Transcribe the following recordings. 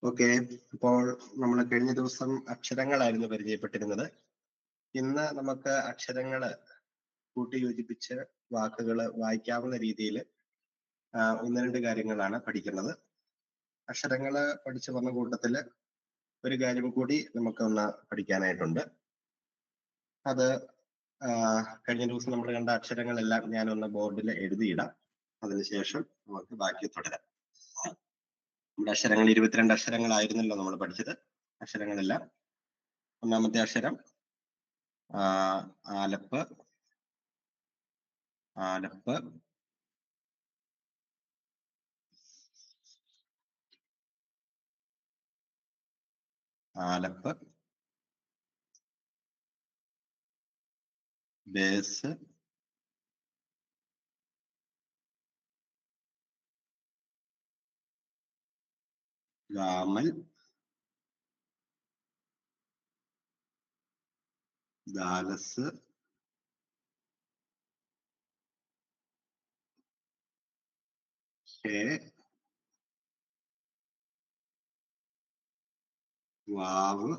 Okay. അപ്പോൾ നമ്മൾ കഴിഞ്ഞ ദിവസം അക്ഷരങ്ങളായിരുന്നു പരിചയപ്പെട്ടിരുന്നത്. ഇന്ന് നമുക്ക് അക്ഷരങ്ങള് കൂട്ടി യോജിപ്പിച്ച് വാക്കുകള് വായിക്കാവുന്ന രീതിയിൽ ഒന്ന് രണ്ട് കാര്യങ്ങളാണ് പഠിക്കുന്നത്. അക്ഷരങ്ങള് പഠിച്ചു വന്ന കൂട്ടത്തില് ഒരു കാര്യം കൂടി നമുക്കൊന്ന് പഠിക്കാനായിട്ടുണ്ട്. അത് കഴിഞ്ഞ ദിവസം നമ്മൾ കണ്ട അക്ഷരങ്ങളെല്ലാം ഞാനൊന്ന് ബോർഡിൽ എഴുതിയിടാം. അതിനുശേഷം നമുക്ക് ബാക്കി തുടരാം. നമ്മുടെ അക്ഷരങ്ങൾ 22 അക്ഷരങ്ങളായിരുന്നല്ലോ നമ്മൾ പഠിച്ചത്. അക്ഷരങ്ങളെല്ലാം ഒന്നാമത്തെ അക്ഷരം ആലപ്പ്, ആലപ്പ്, ആലപ്പ്, ബേസ്, ഗാമൽ, ദാലസ്, ഹേ, വാവ്,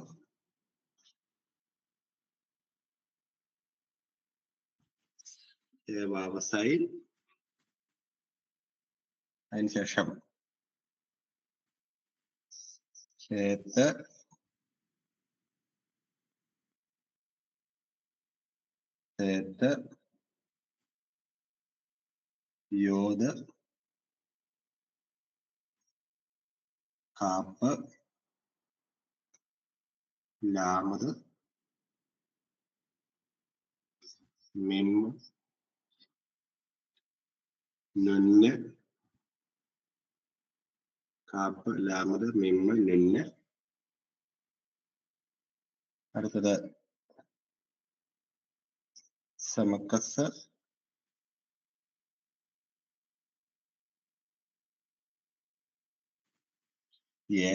വാവസൈൻ, അതിനുശേഷം ചേത്ത്, ചേത്ത്, യോത്, കാപ്പ്, ലാമത്, മിം, നുന്ന്, കാപ്പ്, ലാമത്, മിമ്മ്, നുന്ന്. അടുത്തത് സമക്കസ്, യെ,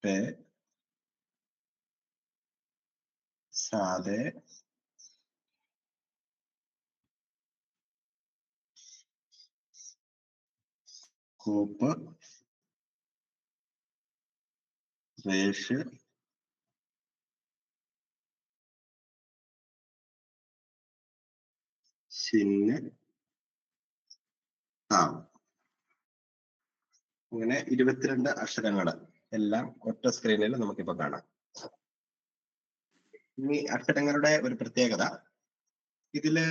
പേ, സാദെ, കൂപ്പ്, റേഷ്, ഷിന്ന്, താവ്. അങ്ങനെ 22 അക്ഷരങ്ങൾ എല്ലാം ഒറ്റ സ്ക്രീനിൽ നമുക്കിപ്പോ കാണാം. ഇനി അക്ഷരങ്ങളുടെ ഒരു പ്രത്യേകത, ഇതില്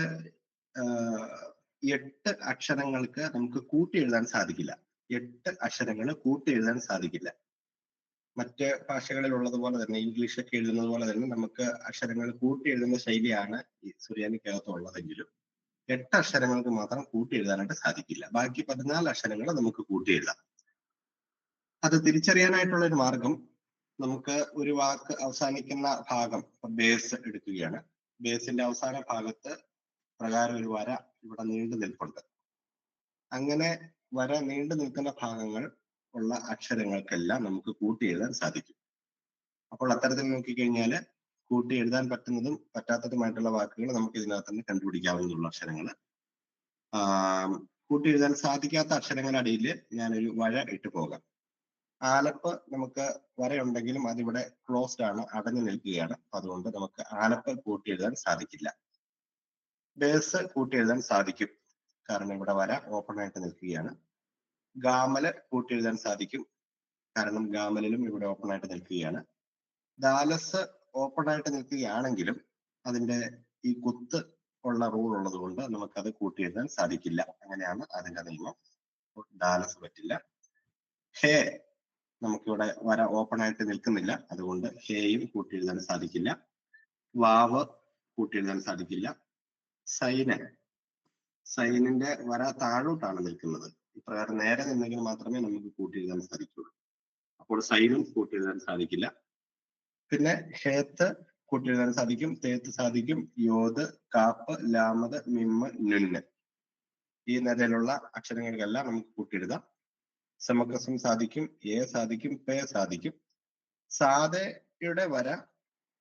8 അക്ഷരങ്ങൾക്ക് നമുക്ക് കൂട്ടി എഴുതാൻ സാധിക്കില്ല. 8 അക്ഷരങ്ങൾ കൂട്ടി എഴുതാൻ സാധിക്കില്ല. മറ്റ് ഭാഷകളിൽ ഉള്ളതുപോലെ തന്നെ, ഇംഗ്ലീഷൊക്കെ എഴുതുന്നത് പോലെ തന്നെ നമുക്ക് അക്ഷരങ്ങൾ കൂട്ടി എഴുതുന്ന ശൈലിയാണ് ഈ സുറിയാനിക്കകത്ത് ഉള്ളതെങ്കിലും 8 അക്ഷരങ്ങൾക്ക് മാത്രം കൂട്ടി എഴുതാനായിട്ട് സാധിക്കില്ല. ബാക്കി 14 അക്ഷരങ്ങൾ നമുക്ക് കൂട്ടി എഴുതാം. അത് തിരിച്ചറിയാനായിട്ടുള്ള ഒരു മാർഗം, നമുക്ക് ഒരു വാക്ക് അവസാനിക്കുന്ന ഭാഗം ബേസ് എടുക്കുകയാണ്. ബേസിന്റെ അവസാന ഭാഗത്ത് പ്രകാരം ഒരു വര ഇവിടെ നീണ്ടു നിൽപ്പുണ്ട്. അങ്ങനെ വര നീണ്ടു നിൽക്കുന്ന ഭാഗങ്ങൾ ഉള്ള അക്ഷരങ്ങൾക്കെല്ലാം നമുക്ക് കൂട്ടി എഴുതാൻ സാധിക്കും. അപ്പോൾ അത്തരത്തിൽ നോക്കിക്കഴിഞ്ഞാൽ കൂട്ടി എഴുതാൻ പറ്റുന്നതും പറ്റാത്തതുമായിട്ടുള്ള വാക്കുകൾ നമുക്ക് ഇതിനകത്ത് തന്നെ കണ്ടുപിടിക്കാവുന്ന അക്ഷരങ്ങൾ. കൂട്ടി എഴുതാൻ സാധിക്കാത്ത അക്ഷരങ്ങളടിയിൽ ഞാനൊരു വര ഇട്ട് പോകാം. ആലപ്പ് നമുക്ക് വരയുണ്ടെങ്കിലും അതിവിടെ ക്ലോസ്ഡ് ആണ്, അടഞ്ഞു നിൽക്കുകയാണ്. അതുകൊണ്ട് നമുക്ക് ആലപ്പ് കൂട്ടി എഴുതാൻ സാധിക്കില്ല. ബേസ് കൂട്ടി എഴുതാൻ സാധിക്കും, കാരണം ഇവിടെ വര ഓപ്പൺ ആയിട്ട് നിൽക്കുകയാണ്. ഗാമല് കൂട്ടി എഴുതാൻ സാധിക്കും, കാരണം ഗാമലിലും ഇവിടെ ഓപ്പൺ ആയിട്ട് നിൽക്കുകയാണ്. ദാലസ് ഓപ്പൺ ആയിട്ട് നിൽക്കുകയാണെങ്കിലും അതിന്റെ ഈ കുത്ത് ഉള്ള റൂൾ ഉള്ളത് കൊണ്ട് നമുക്കത് കൂട്ടി എഴുതാൻ സാധിക്കില്ല. അങ്ങനെയാണ് അതിന്റെ നിയമം. ദാലസ് പറ്റില്ല. ഹേ നമുക്കിവിടെ വര ഓപ്പൺ ആയിട്ട് നിൽക്കുന്നില്ല, അതുകൊണ്ട് ഹേയും കൂട്ടി എഴുതാൻ സാധിക്കില്ല. വാവ് കൂട്ടി എഴുതാൻ സാധിക്കില്ല. സൈനിന്റെ വര താഴോട്ടാണ് നിൽക്കുന്നത്. ഇപ്രകാരം നേരെ നിന്നെങ്കിൽ മാത്രമേ നമുക്ക് കൂട്ടി എഴുതാൻ സാധിക്കുള്ളൂ. അപ്പോൾ സൈനും കൂട്ടി എഴുതാൻ സാധിക്കില്ല. പിന്നെ ഹേത്ത് കൂട്ടി എഴുതാൻ സാധിക്കും, തേത്ത് സാധിക്കും, യോത്, കാപ്പ്, ലാമത്, മിമ്മ്, നുന്ന്. ഈ നിലയിലുള്ള അക്ഷരങ്ങൾക്കെല്ലാം നമുക്ക് കൂട്ടിയെഴുതാം. സമക്കസം സാധിക്കും, എ സാധിക്കും, പേ സാധിക്കും. സാധയുടെ വര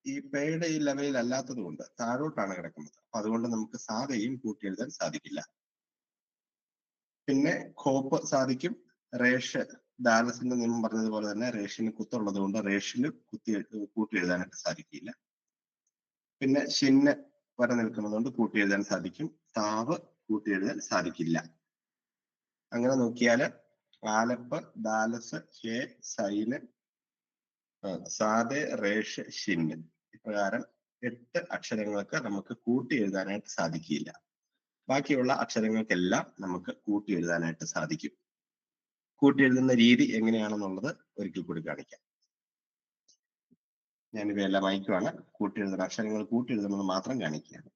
ഈ പേയുടെ ഈ ലെവലിൽ അല്ലാത്തത് കൊണ്ട് താഴോട്ടാണ് കിടക്കുന്നത്. അതുകൊണ്ട് നമുക്ക് സാധയും കൂട്ടി എഴുതാൻ സാധിക്കില്ല. പിന്നെ ഖോപ്പ് സാധിക്കും. റേഷ് ദാലസിന്റെ നിയമം പറഞ്ഞതുപോലെ തന്നെ റേഷിന് കുത്തുള്ളത് കൊണ്ട് റേഷിന് കൂട്ടി എഴുതാനായിട്ട് സാധിക്കില്ല. പിന്നെ ഷിന്ന് വര നിൽക്കുന്നതുകൊണ്ട് കൂട്ടി എഴുതാൻ സാധിക്കും. താവ് കൂട്ടി എഴുതാൻ സാധിക്കില്ല. അങ്ങനെ നോക്കിയാൽ ആലപ്പ്, ദാലസ്, ഹേ, സൈന്, സാദെ, റേഷ്, ഷിന്ന് ഇപ്രകാരം 8 അക്ഷരങ്ങൾക്ക് നമുക്ക് കൂട്ടി എഴുതാനായിട്ട് സാധിക്കില്ല. ബാക്കിയുള്ള അക്ഷരങ്ങൾക്കെല്ലാം നമുക്ക് കൂട്ടി എഴുതാനായിട്ട് സാധിക്കും. കൂട്ടി എഴുതുന്ന രീതി എങ്ങനെയാണെന്നുള്ളത് ഒരിക്കൽ കൂടി കാണിക്കാം. ഞാനിവയെല്ലാം അയക്കുവാണ്. കൂട്ടി എഴുതുന്ന അക്ഷരങ്ങൾ കൂട്ടി എഴുതുന്നത് മാത്രം കാണിക്കുകയാണ്.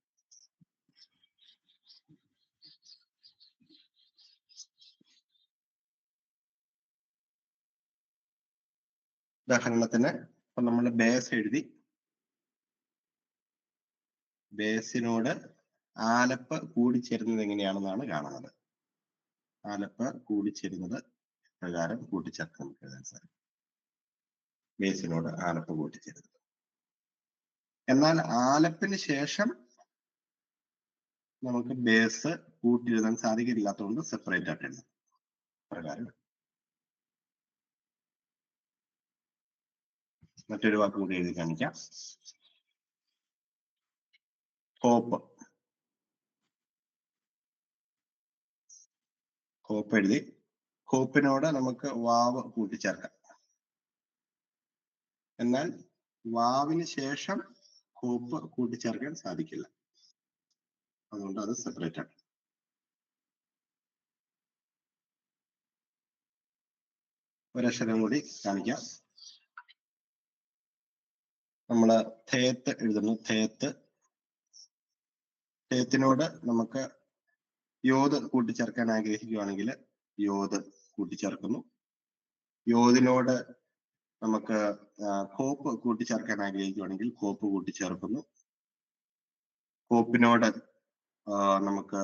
ഉദാഹരണത്തിന് ഇപ്പൊ നമ്മൾ ബേസ് എഴുതി. ബേസിനോട് ആലപ്പ് കൂടിച്ചേരുന്നത് എങ്ങനെയാണെന്നാണ് കാണുന്നത്. ആലപ്പ് കൂടിച്ചേരുന്നത് പ്രകാരം കൂട്ടിച്ചേർത്ത് നമുക്ക് എഴുതാൻ സാധിക്കും. ബേസിനോട് ആലപ്പ് കൂട്ടിച്ചേരുന്നത്. എന്നാൽ ആലപ്പിന് ശേഷം നമുക്ക് ബേസ് കൂട്ടി എഴുതാൻ സാധിക്കില്ലാത്തതുകൊണ്ട് സെപ്പറേറ്റ് ആയിട്ട് എഴുതാം. പ്രകാരം മറ്റൊരു വാക്ക് കൂടി എഴുതി കാണിക്കാം. കോപ്പ്. കോപ്പ് എഴുതി. കോപ്പിനോട് നമുക്ക് വാവ് കൂട്ടിച്ചേർക്കാം. എന്നാൽ വാവിന് ശേഷം കോപ്പ് കൂട്ടിച്ചേർക്കാൻ സാധിക്കില്ല. അതുകൊണ്ട് അത് സെപ്പറേറ്റ് ആണ്. ഒരക്ഷരം കൂടി കാണിക്കാം. നമ്മള് തേത്ത് എഴുതുന്നു. തേത്ത്. തേത്തിനോട് നമുക്ക് യോത് കൂട്ടിച്ചേർക്കാൻ ആഗ്രഹിക്കുകയാണെങ്കിൽ യോത് കൂട്ടിച്ചേർക്കുന്നു. യോതിനോട് നമുക്ക് കോപ്പ് കൂട്ടിച്ചേർക്കാൻ ആഗ്രഹിക്കുകയാണെങ്കിൽ കോപ്പ് കൂട്ടിച്ചേർക്കുന്നു. കോപ്പിനോട് നമുക്ക്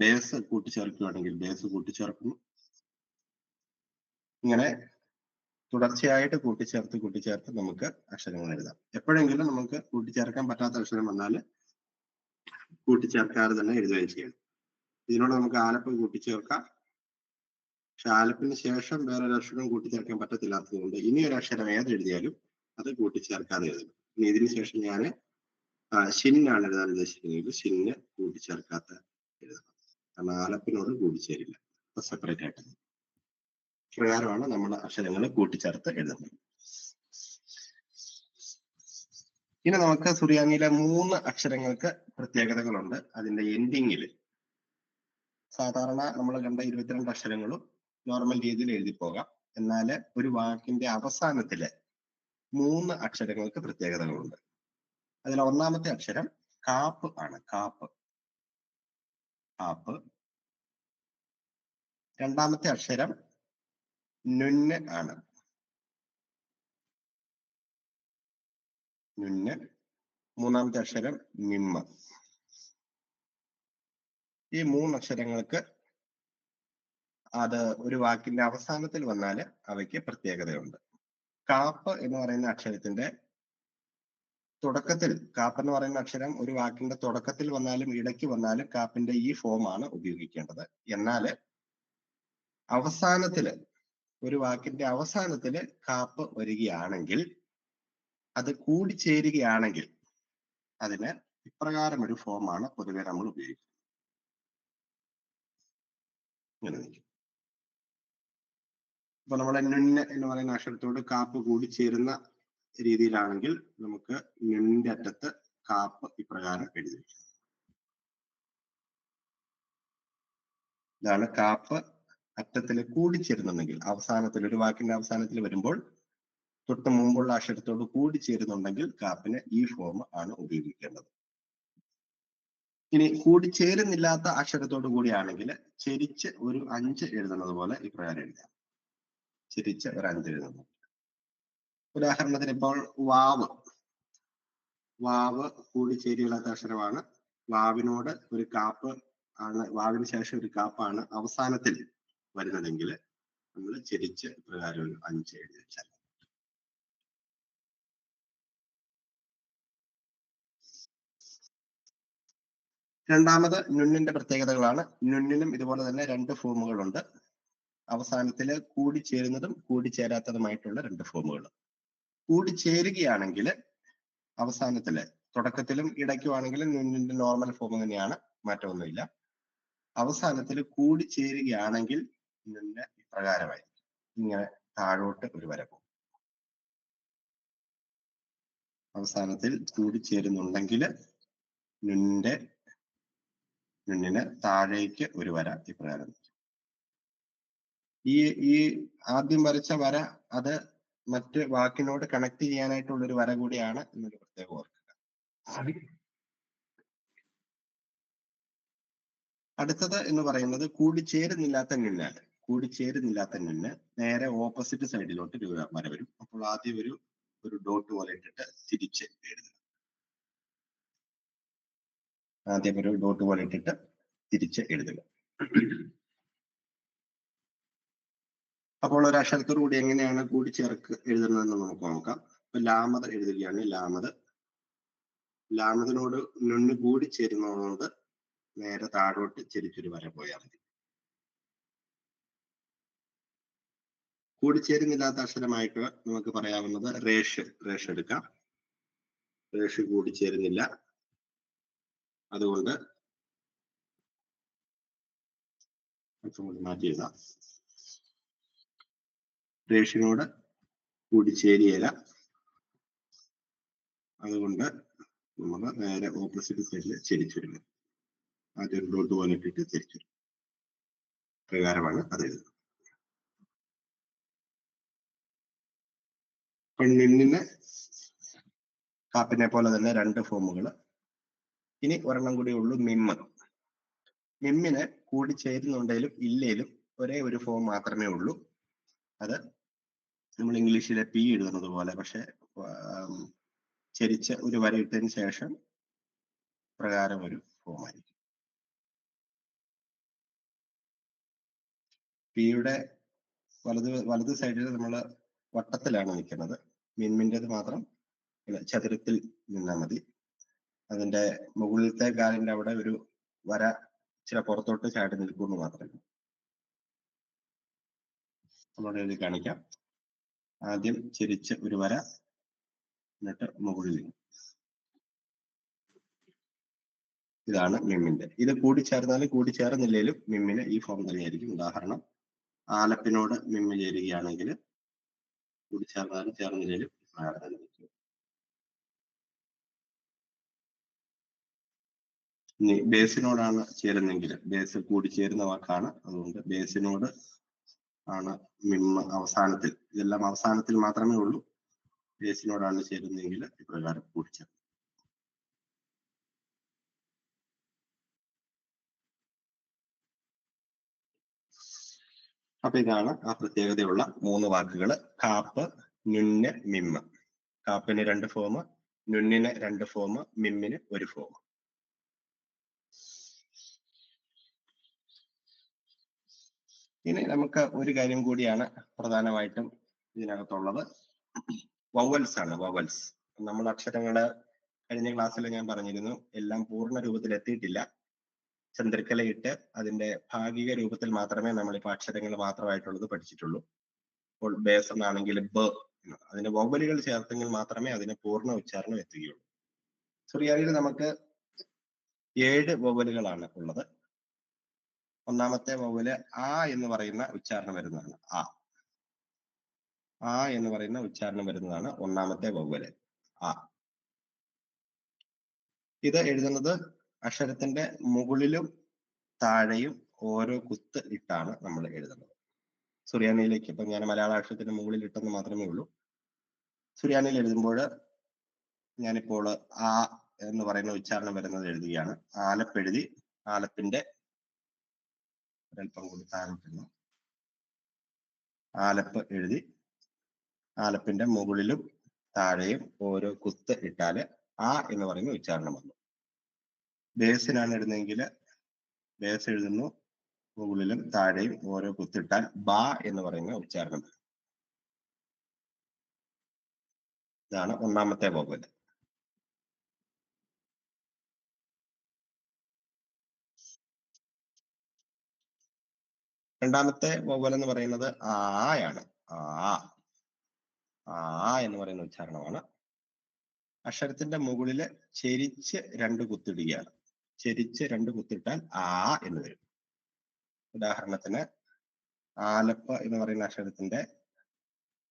ബേസ് കൂട്ടിച്ചേർക്കുകയാണെങ്കിൽ ബേസ് കൂട്ടിച്ചേർക്കുന്നു. ഇങ്ങനെ തുടർച്ചയായിട്ട് കൂട്ടിച്ചേർത്ത് നമുക്ക് അക്ഷരങ്ങൾ എഴുതാം. എപ്പോഴെങ്കിലും നമുക്ക് കൂട്ടിച്ചേർക്കാൻ പറ്റാത്ത അക്ഷരം വന്നാൽ കൂട്ടിച്ചേർക്കാതെ തന്നെ എഴുതുകയും ചെയ്യണം. ഇതിനോട് നമുക്ക് ആലപ്പ് കൂട്ടിച്ചേർക്കാം. പക്ഷെ ആലപ്പിന് ശേഷം വേറൊരു അക്ഷരം കൂട്ടിച്ചേർക്കാൻ പറ്റത്തില്ലാത്തതുകൊണ്ട് ഇനി ഒരു അക്ഷരം ഏത് എഴുതിയാലും അത് കൂട്ടിച്ചേർക്കാതെ എഴുതണം. ഇനി ഇതിന് ശേഷം ഞാൻ ഷിന്നാണ് എഴുതാൻ ഉദ്ദേശിക്കുന്നത്. ഷിന്ന് കൂട്ടിച്ചേർക്കാത്ത എഴുതണം. കാരണം ആലപ്പിനോട് കൂട്ടിച്ചേരില്ല. അപ്പൊ സെപ്പറേറ്റ് ആയിട്ട് പ്രകാരമാണ് നമ്മൾ അക്ഷരങ്ങൾ കൂട്ടിച്ചേർത്ത് എഴുതുന്നത്. ഇനി നമുക്ക് സുറിയാനിയിലെ 3 അക്ഷരങ്ങൾക്ക് പ്രത്യേകതകളുണ്ട്. അതിന്റെ എൻഡിങ്ങിൽ സാധാരണ നമ്മൾ കണ്ട 22 അക്ഷരങ്ങളും നോർമൽ രീതിയിൽ എഴുതി പോകാം. എന്നാൽ ഒരു വാക്കിന്റെ അവസാനത്തില് 3 അക്ഷരങ്ങൾക്ക് പ്രത്യേകതകളുണ്ട്. അതിൽ ഒന്നാമത്തെ അക്ഷരം കാപ്പ് ആണ്. കാപ്പ്. കാപ്പ്. രണ്ടാമത്തെ അക്ഷരം നുന്ന് ആണ്. നുന്ന്. മൂന്നാമത്തെ അക്ഷരം മിമ്മ. ഈ 3 അക്ഷരങ്ങൾക്ക് അത് ഒരു വാക്കിന്റെ അവസാനത്തിൽ വന്നാൽ അവയ്ക്ക് പ്രത്യേകതയുണ്ട്. കാപ്പ് എന്ന് പറയുന്ന അക്ഷരത്തിന്റെ തുടക്കത്തിൽ, കാപ്പ് എന്ന് പറയുന്ന അക്ഷരം ഒരു വാക്കിന്റെ തുടക്കത്തിൽ വന്നാലും ഇടയ്ക്ക് വന്നാലും കാപ്പിന്റെ ഈ ഫോമാണ് ഉപയോഗിക്കേണ്ടത്. എന്നാൽ അവസാനത്തില്, ഒരു വാക്കിന്റെ അവസാനത്തില് കാപ്പ് വരികയാണെങ്കിൽ, അത് കൂടിച്ചേരുകയാണെങ്കിൽ അതിന് ഇപ്രകാരം ഒരു ഫോമാണ് പൊതുവെ നമ്മൾ ഉപയോഗിക്കുന്നത്. ഇങ്ങനെ നിൽക്കും. അപ്പൊ നമ്മളെ നുന്ന് എന്ന് പറയുന്ന അക്ഷരത്തോട് കാപ്പ് കൂടിച്ചേരുന്ന രീതിയിലാണെങ്കിൽ നമുക്ക് നുന്നിന്റെ അറ്റത്ത് കാപ്പ് ഇപ്രകാരം എഴുതി വയ്ക്കാം. ഇതാണ് കാപ്പ് അറ്റത്തിൽ കൂടിച്ചേരുന്നുണ്ടെങ്കിൽ, അവസാനത്തിൽ ഒരു വാക്കിന്റെ അവസാനത്തിൽ വരുമ്പോൾ തൊട്ട് മുമ്പുള്ള അക്ഷരത്തോട് കൂടിച്ചേരുന്നുണ്ടെങ്കിൽ കാപ്പിന് ഈ ഫോം ആണ് ഉപയോഗിക്കേണ്ടത്. ഇനി കൂടിച്ചേരുന്നില്ലാത്ത അക്ഷരത്തോടു കൂടിയാണെങ്കിൽ ചെരിച്ച് ഒരു 5 എഴുതുന്നത് പോലെ ഇപ്രകാരം എഴുതാം. ചെരിച്ച് ഒരു 5 എഴുതുന്നു. ഉദാഹരണത്തിന് ഇപ്പോൾ വാവ്. വാവ് കൂടിച്ചേരിയില്ലാത്ത അക്ഷരമാണ്. വാവിനോട് ഒരു കാപ്പ് ആണ്, വാവിന് ശേഷം ഒരു കാപ്പാണ് അവസാനത്തിൽ വരുന്നതെങ്കിൽ നമ്മൾ ചെരിച്ച് പ്രകാരം ഒരു 5 എഴുതി വെച്ചാൽ രണ്ടാമത് നുന്നിന്റെ പ്രത്യേകതകളാണ്. നുന്നിനും ഇതുപോലെ തന്നെ 2 ഫോമുകളുണ്ട്. അവസാനത്തില് കൂടിച്ചേരുന്നതും കൂടിച്ചേരാത്തതുമായിട്ടുള്ള 2 ഫോമുകൾ. കൂടിച്ചേരുകയാണെങ്കിൽ അവസാനത്തില്, തുടക്കത്തിലും ഇടയ്ക്കുമാണെങ്കിലും നുന്നിന്റെ നോർമൽ ഫോം തന്നെയാണ്, മാറ്റമൊന്നുമില്ല. അവസാനത്തിൽ കൂടിച്ചേരുകയാണെങ്കിൽ നുന്ന് ഇപ്രകാരമായി ഇങ്ങനെ താഴോട്ട് ഒരു വര പോകും. അവസാനത്തിൽ കൂടിച്ചേരുന്നുണ്ടെങ്കിൽ നുന്നിന് താഴേക്ക് ഒരു വര ഇപ്രകാരം. ഈ ആദ്യം വരച്ച വര അത് മറ്റ് വാക്കിനോട് കണക്ട് ചെയ്യാനായിട്ടുള്ള ഒരു വര കൂടിയാണ് എന്നൊരു പ്രത്യേകം ഓർക്കുക. അടുത്തത് എന്ന് പറയുന്നത് കൂടിച്ചേരുന്നില്ലാത്ത നുന്നാണ്. കൂടിച്ചേരുന്നില്ലാത്ത നുന്ന് നേരെ ഓപ്പോസിറ്റ് സൈഡിലോട്ട് ഒരു വര വരും. അപ്പോൾ ആദ്യം ഒരു ഡോട്ട് പോലെ ഇട്ടിട്ട് തിരിച്ച് എഴുതുക. ആദ്യം ഒരു ഡോട്ട് പോലെ ഇട്ടിട്ട് തിരിച്ച് എഴുതുക. അപ്പോൾ ഒരു അക്ഷരത്തോടുകൂടി എങ്ങനെയാണ് കൂടിച്ചേർക്ക് എഴുതുന്നതെന്ന് നമുക്ക് നോക്കാം. ഇപ്പൊ ലാമത് എഴുതുകയാണ്. ലാമതിനോട് നുന്ന് കൂടിച്ചേരുന്നതുകൊണ്ട് നേരെ താഴോട്ട് ചെരിച്ചൊരു വര പോയാൽ മതി. കൂടിച്ചേരുന്നില്ലാത്ത അക്ഷരമായിട്ട് നമുക്ക് പറയാവുന്നത് റേഷ് എടുക്കാം. റേഷ് കൂടിച്ചേരുന്നില്ല, അതുകൊണ്ട് മാറ്റി എഴുതാം. റേഷിനോട് കൂടിച്ചേരിയല, അതുകൊണ്ട് നമ്മൾ നേരെ ഓപ്പോസിറ്റ് സൈഡിൽ ചെരിച്ചിരുന്നു. ആദ്യം ഡോട്ട് പോലെ ഇട്ടിട്ട് തിരിച്ചു പ്രകാരമാണ് അത് എഴുതുന്നത്. പെണ്ണിന് കാപ്പിനെ പോലെ തന്നെ 2 ഫോമുകൾ. ഇനി ഒരെണ്ണം കൂടി ഉള്ളൂ, മിമ്മ്. മിമ്മിന് കൂടി ചേരുന്നുണ്ടെങ്കിലും ഇല്ലേലും ഒരേ ഒരു ഫോം മാത്രമേ ഉള്ളൂ. അത് നമ്മൾ ഇംഗ്ലീഷിലെ പി എഴുതുന്നത് പോലെ, പക്ഷെ ചെരിച്ച് ഒരു വര ഇട്ടതിന് ശേഷം പ്രകാരം ഒരു ഫോം ആയിരിക്കും. പിയുടെ വലത് സൈഡിൽ നമ്മൾ വട്ടത്തിലാണ് നിൽക്കുന്നത്. മിമ്മിൻ്റെത് മാത്രം ചതുരത്തിൽ നിന്നാൽ മതി. അതിന്റെ മുകളിലത്തെ കാലിന്റെ അവിടെ ഒരു വര ചില പുറത്തോട്ട് ചാടി നിൽക്കുമെന്ന് മാത്രമേ. നമ്മുടെ എഴുതി കാണിക്കാം. ആദ്യം ചെരിച്ച് ഒരു വര, എന്നിട്ട് മുകളിൽ. ഇതാണ് മിമ്മിന്റെ. ഇത് കൂടിച്ചേർന്നാലും കൂടിച്ചേർന്നില്ലേലും മിമ്മിന് ഈ ഫോം തന്നെയായിരിക്കും. ഉദാഹരണം, ആലപ്പിനോട് മിമ്മ് ചേരുകയാണെങ്കിൽ കൂടിച്ചേർന്നാലും ചേർന്നില്ലേലും ഇനി ബേസിനോടാണ് ചേരുന്നെങ്കിൽ, ബേസ് കൂടിച്ചേരുന്ന വാക്കാണ്, അതുകൊണ്ട് ബേസിനോട് ആണ് മിമ്മ് അവസാനത്തിൽ. ഇതെല്ലാം അവസാനത്തിൽ മാത്രമേ ഉള്ളൂ. ബേസിനോടാണ് ചേരുന്നതെങ്കിൽ ഇപ്രകാരം കൂടിച്ചേർക്കും. അപ്പൊ ഇതാണ് ആ പ്രത്യേകതയുള്ള 3 വാക്കുകൾ: കാപ്പ്, നുന്ന്, മിമ്മ്. കാപ്പിന് 2 ഫോം, നുന്നിന് 2 ഫോം, മിമ്മിന് 1 ഫോം. ഇനി നമുക്ക് ഒരു കാര്യം കൂടിയാണ് പ്രധാനമായിട്ടും ഇതിനകത്തുള്ളത്. വവൽസ് ആണ്. വവൽസ്. നമ്മൾ അക്ഷരങ്ങള് കഴിഞ്ഞ ക്ലാസ്സിൽ ഞാൻ പറഞ്ഞിരുന്നു, എല്ലാം പൂർണ്ണ രൂപത്തിൽ എത്തിയിട്ടില്ല. ചന്ദ്രക്കലയിട്ട് അതിന്റെ ഭാഗിക രൂപത്തിൽ മാത്രമേ നമ്മളിപ്പോ അക്ഷരങ്ങൾ മാത്രമായിട്ടുള്ളത് പഠിച്ചിട്ടുള്ളൂ. ഇപ്പോൾ ബേസ് എന്നാണെങ്കിൽ ബ, അതിന് വവലുകൾ ചേർത്തെങ്കിൽ മാത്രമേ അതിന് പൂർണ്ണ ഉച്ചാരണം എത്തുകയുള്ളൂ. സുറിയാനിയിൽ നമുക്ക് 7 വവലുകളാണ് ഉള്ളത്. ഒന്നാമത്തെ വവല് ആ എന്ന് പറയുന്ന ഉച്ചാരണം വരുന്നതാണ്. ആ എന്ന് പറയുന്ന ഉച്ചാരണം വരുന്നതാണ് ഒന്നാമത്തെ വവ്വല്, ആ. ഇത് എഴുതുന്നത് അക്ഷരത്തിന്റെ മുകളിലും താഴെയും ഓരോ കുത്ത് ഇട്ടാണ് നമ്മൾ എഴുതുന്നത്. സുറിയാനിയിലേക്ക് ഇപ്പൊ ഞാൻ മലയാള അക്ഷരത്തിന്റെ മുകളിൽ ഇട്ടെന്ന് മാത്രമേ ഉള്ളൂ. സുറിയാനിയിൽ എഴുതുമ്പോൾ ഞാനിപ്പോൾ ആ എന്ന് പറയുന്ന ഉച്ചാരണം വരുന്നത് എഴുതുകയാണ്. ആലപ്പെഴുതി, ആലപ്പിന്റെ ഒരൽപ്പം കൂടി താഴോട്ടിരുന്നു, ആലപ്പ് എഴുതി, ആലപ്പിന്റെ മുകളിലും താഴെയും ഓരോ കുത്ത് ഇട്ടാല് ആ എന്ന് പറയുന്ന ഉച്ചാരണം വന്നു. ബേസിനാണ് എഴുതുന്നതെങ്കിൽ ബേസ് എഴുതുന്നു, മുകളിലും താഴെയും ഓരോ കുത്തിട്ടാൽ ബ എന്ന് പറയുന്ന ഉച്ചാരണം. ഇതാണ് ഒന്നാമത്തെ വവ്വൽ. രണ്ടാമത്തെ വവ്വൽ എന്ന് പറയുന്നത് ആയാണ്. ആ എന്ന് പറയുന്ന ഉച്ചാരണമാണ്. അക്ഷരത്തിന്റെ മുകളില് ചെരിച്ച് 2 കുത്തിടുകയാണ്. ചെരിച്ച് 2 കുത്തിട്ടാൽ ആ എന്ന് വരും. ഉദാഹരണത്തിന് ആലപ്പ എന്ന് പറയുന്ന അക്ഷരത്തിന്റെ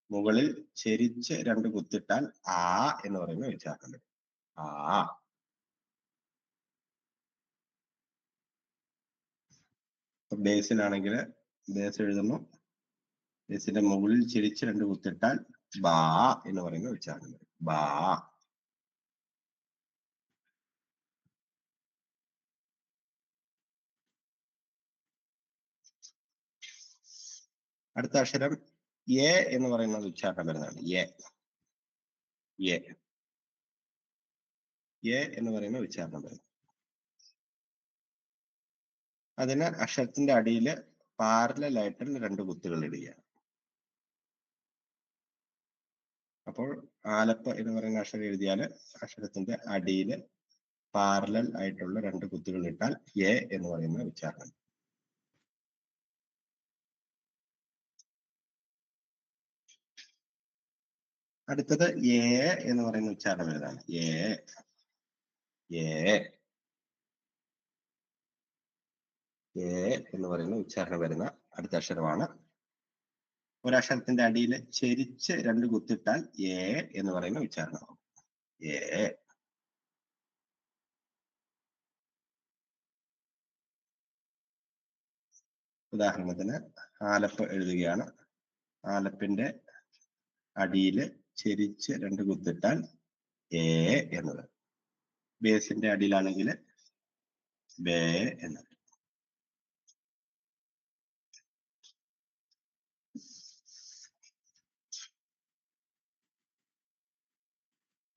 മുകളിൽ ചെരിച്ച് 2 കുത്തിട്ടാൽ ആ എന്ന് പറയുന്ന ഉച്ചാരണം വരും. ആ. ബേസിലാണെങ്കിൽ ബേസ് എഴുതുന്നു. ബേസിന്റെ മുകളിൽ ചെരിച്ച് 2 കുത്തിട്ടാൽ ബാ എന്ന് പറയുന്ന ഉച്ചാരണം വരും. ബാ. അടുത്ത അക്ഷരം എ എന്ന് പറയുന്നത് ഉച്ചാരണം വരുന്നതാണ്. എ എന്ന് പറയുന്ന ഉച്ചാരണം വരുന്നത്. അതിന് അക്ഷരത്തിന്റെ അടിയിൽ പാരലൽ ആയിട്ട് 2 കുത്തുകൾ ഇടുകയാണ്. അപ്പോൾ ആലപ്പ എന്ന് പറയുന്ന അക്ഷരം എഴുതിയാൽ അക്ഷരത്തിന്റെ അടിയിൽ പാരലൽ ആയിട്ടുള്ള 2 കുത്തുകൾ ഇട്ടാൽ എ എന്ന് പറയുന്ന ഉച്ചാരണം. അടുത്തത് എ എന്ന് പറയുന്ന ഉച്ചാരണം വരുന്നതാണ്. എ എന്ന് പറയുന്ന ഉച്ചാരണം വരുന്ന അടുത്ത അക്ഷരമാണ്. ഒരക്ഷരത്തിന്റെ അടിയിൽ ചെരിച്ച് 2 കുത്തിട്ടാൽ എ എന്ന് പറയുന്ന ഉച്ചാരണമാകും. എ. ഉദാഹരണത്തിന് ആലപ്പ് എഴുതുകയാണ്. ആലപ്പിന്റെ അടിയിൽ ചെരിച്ച് 2 കുത്തിട്ടാൽ എ എന്നത്. ബേസിന്റെ അടിയിലാണെങ്കിൽ ബേ എന്നത്.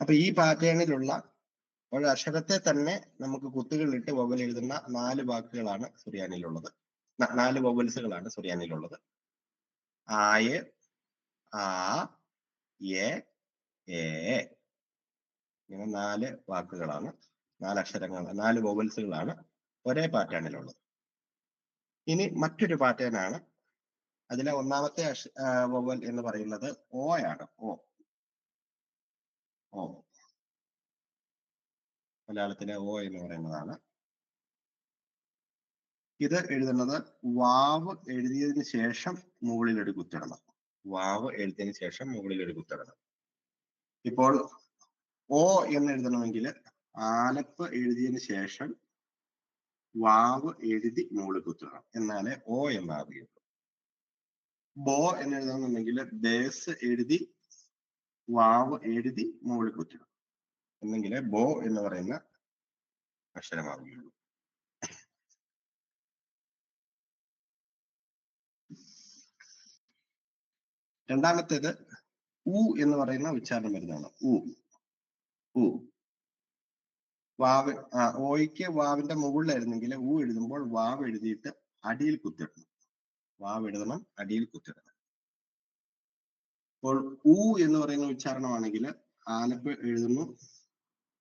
അപ്പൊ ഈ പാറ്റേണിലുള്ള ഒരക്ഷരത്തെ തന്നെ നമുക്ക് കുത്തുകളിട്ട് വവ്വൽ എഴുതുന്ന 4 വാക്കുകളാണ് സുറിയാനിയിലുള്ളത്. 4 വവ്വൽസുകളാണ് സുറിയാനിയിലുള്ളത്. ആയ്, ആ, എ, ഇങ്ങനെ 4 വാക്കുകളാണ്, 4 അക്ഷരങ്ങൾ, 4 വവ്വൽസുകളാണ് ഒരേ പാറ്റേണിലുള്ളത്. ഇനി മറ്റൊരു പാറ്റേൺ ആണ്. അതിലെ ഒന്നാമത്തെ വവ്വൽ എന്ന് പറയുന്നത് ഓ ആണ്. ഓ മലയാളത്തിലെ ഓ എന്ന് പറയുന്നതാണ്. ഇത് എഴുതുന്നത് വാവ് എഴുതിയതിനു ശേഷം മുകളിൽ ഒരു കുത്തിടണം. വാവ് എഴുതിയതിനു ശേഷം മുകളിൽ ഒരു കുത്തിടണം. ഇപ്പോൾ ഓ എന്ന് എഴുതണമെങ്കിൽ ആലപ്പ് എഴുതിയതിനു ശേഷം വാവ് എഴുതി മുകളിൽ കുത്തിടണം. എന്നാലേ ഓ എന്നാവുകയുള്ളൂ. ബോ എന്ന് എഴുതണമെന്നുണ്ടെങ്കിൽ ബേസ് എഴുതി വാവ് എഴുതി മുകളിൽ കുത്തിടണം. എന്നെങ്കിലേ ബോ എന്ന് പറയുന്ന അക്ഷരമാവുകയുള്ളൂ. രണ്ടാമത്തേത് ഉ എന്ന് പറയുന്ന ഉച്ചാരണം വരുന്നതാണ്. ഉ. വാവ് ഓയ്ക്ക് വാവിന്റെ മുകളിലായിരുന്നെങ്കിൽ ഉ എഴുതുമ്പോൾ വാവ് എഴുതിയിട്ട് അടിയിൽ കുത്തിടണം. വാവ് എഴുതണം, അടിയിൽ കുത്തിടണം. അപ്പോൾ ഉ എന്ന് പറയുന്ന ഉച്ചാരണമാണെങ്കിൽ ആലപ്പ് എഴുതുന്നു,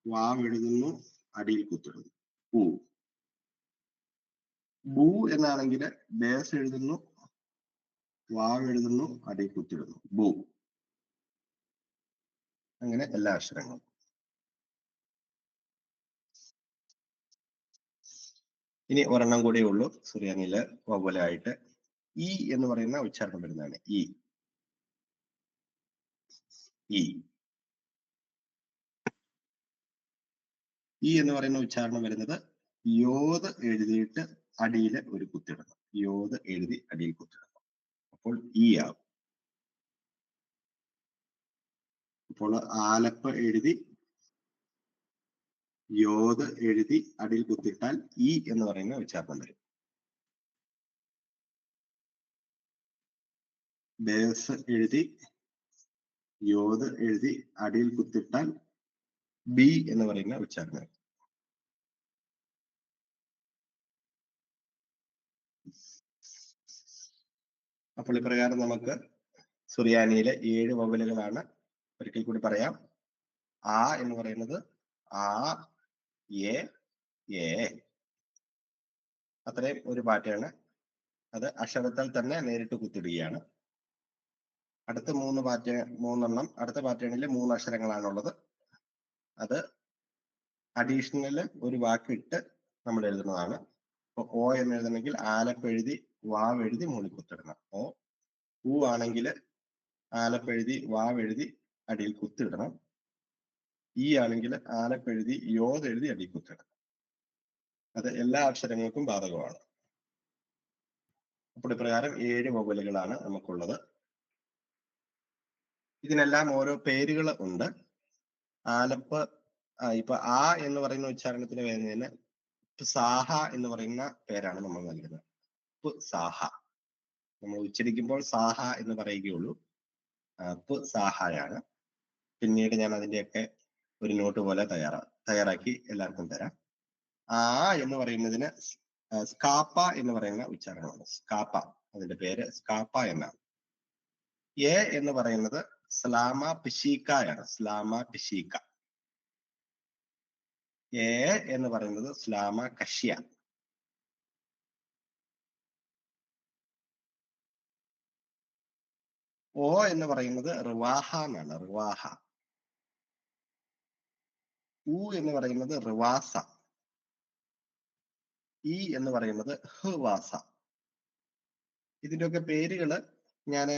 വാവ് എഴുതുന്നു, അടിയിൽ കുത്തിടുന്നു. ഉ. ബു എന്നാണെങ്കിൽ ബേസ് എഴുതുന്നു, വാവ് എഴുതുന്നു, അടിയിൽ കുത്തിടുന്നു. ബു. അങ്ങനെ എല്ലാ അക്ഷരങ്ങളും. ഇനി ഒരെണ്ണം കൂടിയേ ഉള്ളൂ സുറിയാനിയില് വവ്വലായിട്ട്. ഇ എന്ന് പറയുന്ന ഉച്ചാരണം വരുന്നതാണ്. ഇ എന്ന് പറയുന്ന ഉച്ചാരണം വരുന്നത് യോത് എഴുതിയിട്ട് അടിയിൽ ഒരു കുത്തിടണം. യോത് എഴുതി അടിയിൽ കുത്തിടണം. അപ്പോൾ ഈ ആവും. അപ്പോൾ ആലപ്പ് എഴുതി യോത് എഴുതി അടിയിൽ കുത്തിട്ടാൽ ഈ എന്ന് പറയുന്ന ഉച്ചാരണം വരും. ബേസ് എഴുതി യോത് എഴുതി അടിയിൽ കുത്തിട്ടാൽ ബി എന്ന് പറയുന്ന ഉച്ചാരണം വരും. അപ്പോൾ ഇപ്രകാരം നമുക്ക് സുറിയാനിയിലെ 7 വവ്വലുകളാണ്. ഒരിക്കൽ കൂടി പറയാം. ആ എന്ന് പറയുന്നത് ആ, എ, അത്രയും ഒരു പാറ്റേണ്. അത് അക്ഷരത്താൽ തന്നെ നേരിട്ട് കുത്തിടുകയാണ്. അടുത്ത മൂന്നെണ്ണം അടുത്ത പാറ്റേണിൽ 3 അക്ഷരങ്ങളാണുള്ളത്. അത് അഡീഷണൽ ഒരു വാക്കിട്ട് നമ്മൾ എഴുതുന്നതാണ്. ഇപ്പൊ ഓ എന്ന് എഴുതണമെങ്കിൽ ആലപ്പെഴുതി വാവെഴുതി മുകളിൽ കുത്തിടണം. ഊ ആണെങ്കിൽ ആലപ്പെഴുതി വാവെഴുതി അടിയിൽ കുത്തിടണം. ഈ ആണെങ്കിൽ ആലപ്പെഴുതി യോതെഴുതി അടിയിൽ കുത്തിടണം. അത് എല്ലാ അക്ഷരങ്ങൾക്കും ബാധകമാണ്. അപ്പോൾ ഇപ്രകാരം 7 വവലുകളാണ് നമുക്കുള്ളത്. ഇതിനെല്ലാം ഓരോ പേരുകൾ ഉണ്ട്. ആലപ്പ് ഇപ്പൊ ആ എന്ന് പറയുന്ന ഉച്ചാരണത്തിന് വരുന്നതിന് സാഹ എന്ന് പറയുന്ന പേരാണ് നമ്മൾ നൽകുന്നത്. സാഹ നമ്മൾ ഉച്ചരിക്കുമ്പോൾ സാഹ എന്ന് പറയുകയുള്ളൂ. സാഹയാണ്. പിന്നീട് ഞാൻ അതിന്റെയൊക്കെ ഒരു നോട്ട് പോലെ തയ്യാറാക്കി എല്ലാവർക്കും തരാം. ആ എന്ന് പറയുന്നതിന് സ്കാപ്പ എന്ന് പറയുന്ന ഉച്ചാരണമാണ്. സ്കാപ്പ, അതിന്റെ പേര് സ്കാപ്പ എന്നാണ്. എ എന്ന് പറയുന്നത് സ്ലാമ പിശീക്കയാണ്. സ്ലാമ പിശീക്ക. എ എന്ന് പറയുന്നത് സ്ലാമ കഷ്യ. ഓ എന്ന് പറയുന്നത് റിവാഹ എന്നാണ്. റിവാഹ. ഉ എന്ന് പറയുന്നത് റിവാസ. ഇ എന്ന് പറയുന്നത് ഹ്വാസ. ഇതിന്റെയൊക്കെ പേരുകള് ഞാൻ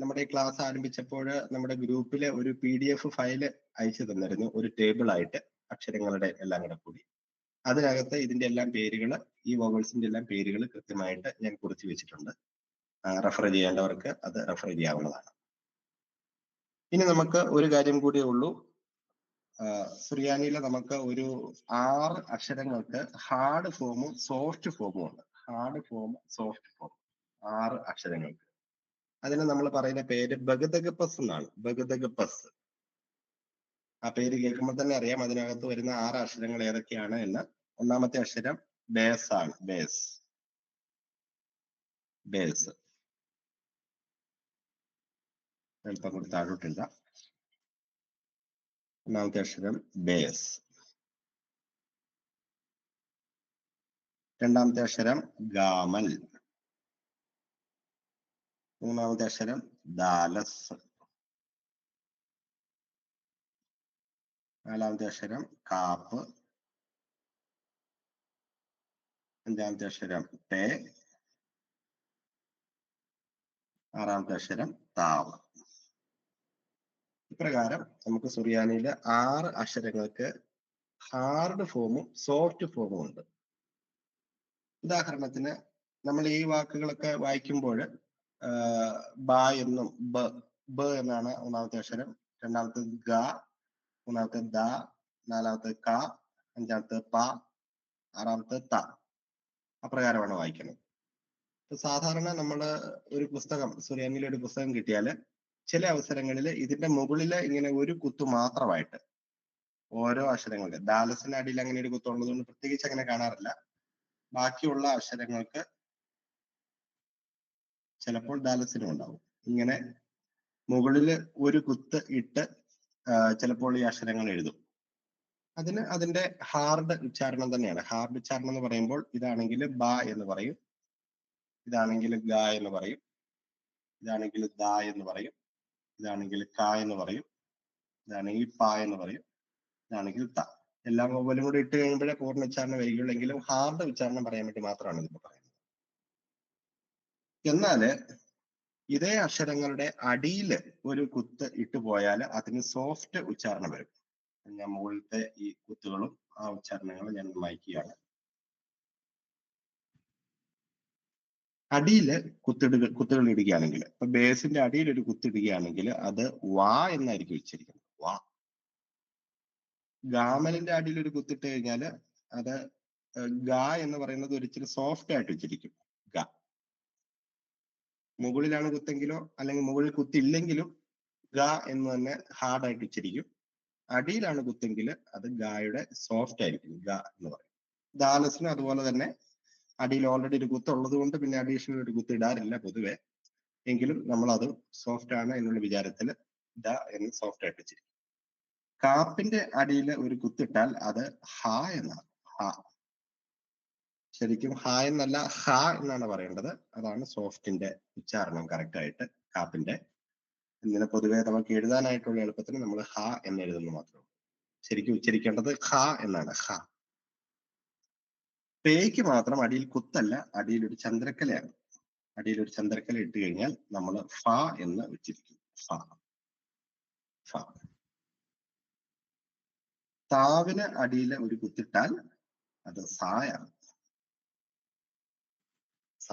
നമ്മുടെ ക്ലാസ് ആരംഭിച്ചപ്പോൾ നമ്മുടെ ഗ്രൂപ്പിലെ ഒരു PDF ഫയല് അയച്ചു തന്നിരുന്നു, ഒരു ടേബിൾ ആയിട്ട് അക്ഷരങ്ങളുടെ എല്ലാം കൂടെ കൂടി. അതിനകത്ത് ഇതിന്റെ എല്ലാം പേരുകൾ, ഈ വോവൽസിന്റെ എല്ലാം പേരുകൾ കൃത്യമായിട്ട് ഞാൻ കുറിച്ച് വെച്ചിട്ടുണ്ട്. റെഫർ ചെയ്യേണ്ടവർക്ക് അത് റെഫർ ചെയ്യാവുന്നതാണ്. ഇനി നമുക്ക് ഒരു കാര്യം കൂടിയേ ഉള്ളൂ. സുറിയാനിയിൽ നമുക്ക് ഒരു 6 അക്ഷരങ്ങൾക്ക് ഹാർഡ് ഫോമും സോഫ്റ്റ് ഫോമും ഉണ്ട്. Hard form, soft foam, 6 അക്ഷരങ്ങൾക്ക്. അതിന് നമ്മൾ പറയുന്ന പേര് ബഗദഗപ്പസ് എന്നാണ്. ബഗദഗപ്പസ്. ആ പേര് കേൾക്കുമ്പോൾ തന്നെ അറിയാം അതിനകത്ത് വരുന്ന 6 അക്ഷരങ്ങൾ ഏതൊക്കെയാണ് എന്ന്. ഒന്നാമത്തെ അക്ഷരം ബേസ് ആണ്. ബേസ്. ബേസ് അല്പം കൂടി താഴോട്ടില്ല. ഒന്നാമത്തെ അക്ഷരം ബേസ്. രണ്ടാമത്തെ അക്ഷരം ഗാമൽ. മൂന്നാമത്തെ അക്ഷരം ദാലസ്. നാലാമത്തെ അക്ഷരം കാപ്പ്. അഞ്ചാമത്തെ അക്ഷരം ടേ. ആറാമത്തെ അക്ഷരം താവ്. ഇപ്രകാരം നമുക്ക് സുറിയാനിയിലെ 6 അക്ഷരങ്ങൾക്ക് ഹാർഡ് ഫോമും സോഫ്റ്റ് ഫോമും ഉണ്ട്. ഉദാഹരണത്തിന് നമ്മൾ ഈ വാക്കുകളൊക്കെ വായിക്കുമ്പോൾ ബ എന്നും ബ എന്നാണ് ഒന്നാമത്തെ അക്ഷരം. രണ്ടാമത്തെ ഗ, മൂന്നാമത്തെ ദ, നാലാമത്തെ ക, അഞ്ചാമത്തെ പ, ആറാമത്തെ ത. അപ്രകാരമാണ് വായിക്കുന്നത്. സാധാരണ നമ്മൾ ഒരു പുസ്തകം, സുറിയാനിയിലെ ഒരു പുസ്തകം കിട്ടിയാൽ ചില അവസരങ്ങളിൽ ഇതിന്റെ മുകളിൽ ഇങ്ങനെ ഒരു കുത്തു മാത്രമായിട്ട് ഓരോ അക്ഷരങ്ങളുടെ, ദാലസിന്റെ അടിയിൽ അങ്ങനെ ഒരു കുത്തുള്ളതുകൊണ്ട് പ്രത്യേകിച്ച് അങ്ങനെ കാണാറില്ല. ബാക്കിയുള്ള അക്ഷരങ്ങൾക്ക് ചിലപ്പോൾ ദാലസിനും ഉണ്ടാവും. ഇങ്ങനെ മുകളിൽ ഒരു കുത്ത് ഇട്ട് ചിലപ്പോൾ ഈ അക്ഷരങ്ങൾ എഴുതും. അതിന് അതിന്റെ ഹാർഡ് ഉച്ചാരണം തന്നെയാണ്. ഹാർഡ് ഉച്ചാരണം എന്ന് പറയുമ്പോൾ ഇതാണെങ്കിൽ ബ എന്ന് പറയും, ഇതാണെങ്കിൽ ഗ എന്ന് പറയും, ഇതാണെങ്കിൽ ദ എന്ന് പറയും, ഇതാണെങ്കിൽ ക എന്ന് പറയും, ഇതാണെങ്കിൽ പ എന്ന് പറയും, ഇതാണെങ്കിൽ ത. എല്ലാം വവ്വലും കൂടി ഇട്ട് കഴിയുമ്പോഴേ പൂർണ്ണ ഉച്ചാരണം വരികയുള്ളൂ. എങ്കിലും ഹാർഡ് ഉച്ചാരണം പറയാൻ വേണ്ടി മാത്രമാണ് ഇതിപ്പോ പറയുന്നത്. എന്നാല് ഇതേ അക്ഷരങ്ങളുടെ അടിയിൽ ഒരു കുത്ത് ഇട്ടു പോയാൽ അതിന് സോഫ്റ്റ് ഉച്ചാരണം വരും. ഞാൻ മുകളിലത്തെ ഈ കുത്തുകളും ആ ഉച്ചാരണങ്ങളും ഞാൻ വായിക്കുകയാണ്. അടിയിൽ കുത്തുകൾ ഇടുകയാണെങ്കിൽ, ഇപ്പൊ ബേസിന്റെ അടിയിൽ ഒരു കുത്തിടുകയാണെങ്കിൽ അത് വാ എന്നായിരിക്കും ഉച്ചരിക്കുന്നത്. വാ. ഗാമലിന്റെ അടിയിൽ ഒരു കുത്തിട്ട് കഴിഞ്ഞാൽ അത് ഗ എന്ന് പറയുന്നത് ഒരിച്ചിരി സോഫ്റ്റ് ആയിട്ട് ഉച്ചരിക്കും. ഗ. മുകളിലാണ് കുത്തെങ്കിലോ അല്ലെങ്കിൽ മുകളിൽ കുത്തില്ലെങ്കിലും ഗ എന്ന് തന്നെ ഹാർഡായിട്ട് ഉച്ചരിക്കും. അടിയിലാണ് കുത്തെങ്കിൽ അത് ഗായുടെ സോഫ്റ്റ് ആയിരിക്കും. ഗ എന്ന് പറയും. ദാലസിനും അതുപോലെ തന്നെ അടിയിൽ ഓൾറെഡി ഒരു കുത്ത് ഉള്ളത് കൊണ്ട് പിന്നെ അഡീഷണൽ ഒരു കുത്ത് ഇടാറില്ല പൊതുവെ. എങ്കിലും നമ്മൾ അത് സോഫ്റ്റ് ആണ് എന്നുള്ള വിചാരത്തിൽ ദ എന്ന് സോഫ്റ്റ് ആയിട്ട് വെച്ചിരിക്കും. കാപ്പിന്റെ അടിയിൽ ഒരു കുത്തിട്ടാൽ അത് ഹ എന്നാണ്. ഹ. ശരിക്കും ഹ എന്നല്ല ഹ എന്നാണ് പറയേണ്ടത്. അതാണ് സോഫ്റ്റിന്റെ ഉച്ചാരണം കറക്റ്റ് ആയിട്ട് കാപ്പിന്റെ. ഇങ്ങനെ പൊതുവെ നമുക്ക് എഴുതാനായിട്ടുള്ള എളുപ്പത്തിന് നമ്മൾ ഹ എന്ന് എഴുതുന്നു മാത്രമേ ഉള്ളൂ. ശരിക്കും ഉച്ചരിക്കേണ്ടത് ഹ എന്നാണ്, ഹ. പേയ്ക്ക് മാത്രം അടിയിൽ കുത്തല്ല, അടിയിൽ ഒരു ചന്ദ്രക്കലയാണ്. അടിയിൽ ഒരു ചന്ദ്രക്കല ഇട്ട് കഴിഞ്ഞാൽ നമ്മൾ ഫ എന്ന് ഉച്ചരിക്കും. ഫ, ഫ. താവിന് അടിയിൽ ഒരു കുത്തിട്ടാൽ അത് സായാണ്. സ.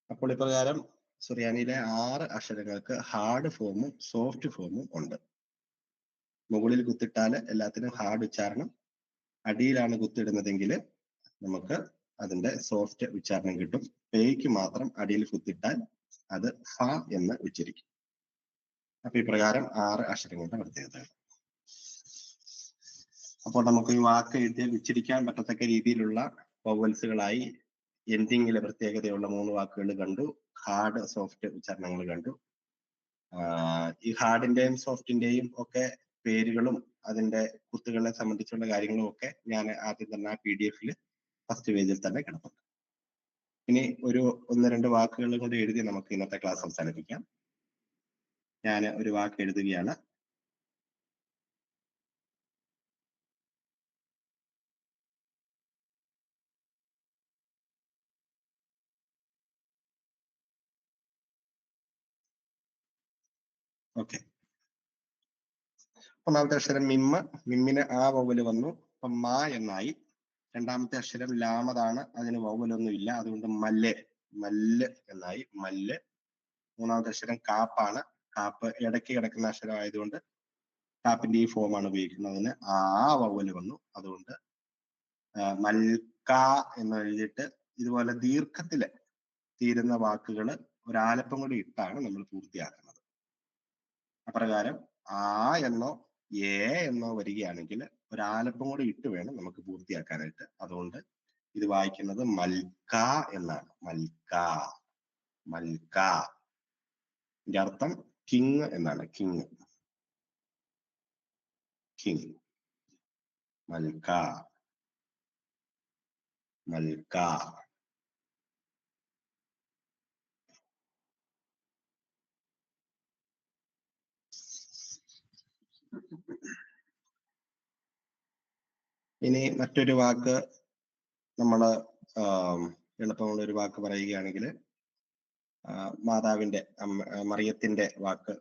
അപ്പോൾ ഇപ്രകാരം സുറിയാനിയിലെ 6 അക്ഷരങ്ങൾക്ക് ഹാർഡ് ഫോമും സോഫ്റ്റ് ഫോമും ഉണ്ട്. മുകളിൽ കുത്തിട്ടാൽ എല്ലാത്തിനും ഹാർഡ് ഉച്ചാരണം, അടിയിലാണ് കുത്തിടുന്നതെങ്കിൽ നമുക്ക് അതിന്റെ സോഫ്റ്റ് ഉച്ചാരണം കിട്ടും. പേയ്ക്ക് മാത്രം അടിയിൽ കുത്തിട്ടാൽ അത് ഫ എന്ന് ഉച്ചരിക്കും. അപ്പൊ ഇപ്രകാരം 6 അക്ഷരങ്ങളുടെ പ്രത്യേകതകൾ. അപ്പോൾ നമുക്ക് ഈ വാക്ക് എഴുതിയാൽ ഉച്ചരിക്കാൻ പറ്റത്തക്ക രീതിയിലുള്ള വവൽസുകളായി എൻഡിങ്ങിലെ പ്രത്യേകതയുള്ള 3 വാക്കുകൾ കണ്ടു. ഹാർഡ് സോഫ്റ്റ് ഉച്ചാരണങ്ങൾ കണ്ടു. ഈ ഹാർഡിന്റെയും സോഫ്റ്റിന്റെയും ഒക്കെ പേരുകളും അതിന്റെ കുത്തുകളെ സംബന്ധിച്ചുള്ള കാര്യങ്ങളും ഒക്കെ ഞാൻ ആദ്യം തന്നെ ആ PDF-ൽ ഫസ്റ്റ് പേജിൽ തന്നെ കിടപ്പുണ്ട്. ഇനി ഒരു 1-2 വാക്കുകൾ കൂടി എഴുതി നമുക്ക് ഇന്നത്തെ ക്ലാസ് അവസാനിപ്പിക്കാം. ഞാൻ ഒരു വാക്ക് എഴുതുകയാണ്. ഓക്കെ. ഒന്നാമത്തെ അക്ഷരം മിമ്മ്. മിമ്മിന് ആ വവ്വല് വന്നു, അപ്പൊ മാ എന്നായി. രണ്ടാമത്തെ അക്ഷരം ലാമതാണ്, അതിന് വവ്വലൊന്നും ഇല്ല, അതുകൊണ്ട് മല്ല്, മല്ല് എന്നായി, മല്ല്. മൂന്നാമത്തെ അക്ഷരം കാപ്പാണ്. കാപ്പ് ഇടയ്ക്ക് കിടക്കുന്ന അക്ഷരം ആയതുകൊണ്ട് കാപ്പിന്റെ ഈ ഫോമാണ് ഉപയോഗിക്കുന്നത്. അതിന് ആ വവ്വല് വന്നു, അതുകൊണ്ട് മൽക്ക എന്ന് എഴുതിയിട്ട് ഇതുപോലെ ദീർഘത്തില് തീരുന്ന വാക്കുകൾ ഒരാലപ്പം കൂടി ഇട്ടാണ് നമ്മൾ പൂർത്തിയാക്കുന്നത്. അപ്രകാരം ആ എന്നോ ഏ എന്നോ വരികയാണെങ്കിൽ ഒരാലപ്പം കൂടി ഇട്ട് വേണം നമുക്ക് പൂർത്തിയാക്കാനായിട്ട്. അതുകൊണ്ട് ഇത് വായിക്കുന്നത് മൽക്ക എന്നാണ്. മൽക്ക, മൽക്ക. ഇതിന്റെ അർത്ഥം കിങ് എന്നാണ്. King, king. മൽക്ക, മൽക്ക. ഇനി മറ്റൊരു വാക്ക് നമ്മള് എളുപ്പമുള്ള ഒരു വാക്ക് പറയുകയാണെങ്കിൽ മാതാവിന്റെ മറിയത്തിന്റെ വാക്ക്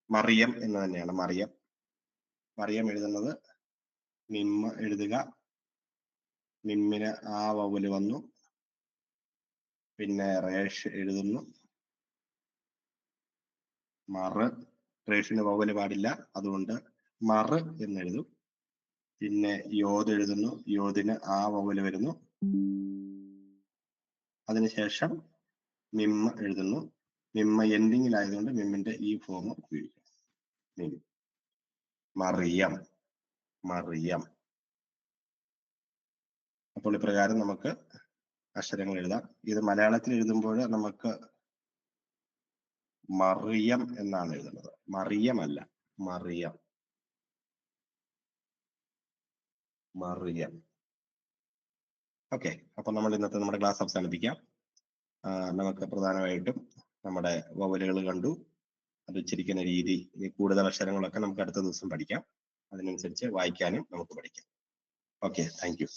മറിയം എന്ന് തന്നെയാണ്. മറിയം. മറിയം എഴുതുന്നത് മിമ്മ എഴുതുക. മിമ്മിന് ആ വവ്വല് വന്നു, പിന്നെ റേഷ് എഴുതുന്നു. മറ്, റേഷിന് വവ്വല് പാടില്ല, അതുകൊണ്ട് മറ് എന്ന് എഴുതും. പിന്നെ യോദ് എഴുതുന്നു, യോദിന് ആ വവ്വല് വരുന്നു. അതിനുശേഷം മിമ്മ എഴുതുന്നു. മിമ്മ എൻഡിങ്ങിലായതുകൊണ്ട് മിമ്മിന്റെ ഈ ഫോം ഉപയോഗിക്കും. മിം, മറിയം, മറിയം. അപ്പോൾ ഇപ്രകാരം നമുക്ക് അക്ഷരങ്ങൾ എഴുതാം. ഇത് മലയാളത്തിൽ എഴുതുമ്പോൾ നമുക്ക് മറിയം എന്നാണ് എഴുതുന്നത്, മറിയമല്ല, മറിയം, മറിയം. ഓക്കെ. അപ്പൊ നമ്മൾ ഇന്നത്തെ നമ്മുടെ ക്ലാസ് അവസാനിപ്പിക്കാം. നമുക്ക് പ്രധാനമായിട്ടും നമ്മുടെ വവലുകൾ കണ്ടു, അത് ഉച്ചരിക്കുന്ന രീതി, കൂടുതൽ അക്ഷരങ്ങളൊക്കെ നമുക്ക് അടുത്ത ദിവസം പഠിക്കാം. അതിനനുസരിച്ച് വായിക്കാനും നമുക്ക് പഠിക്കാം. Okay, thank you.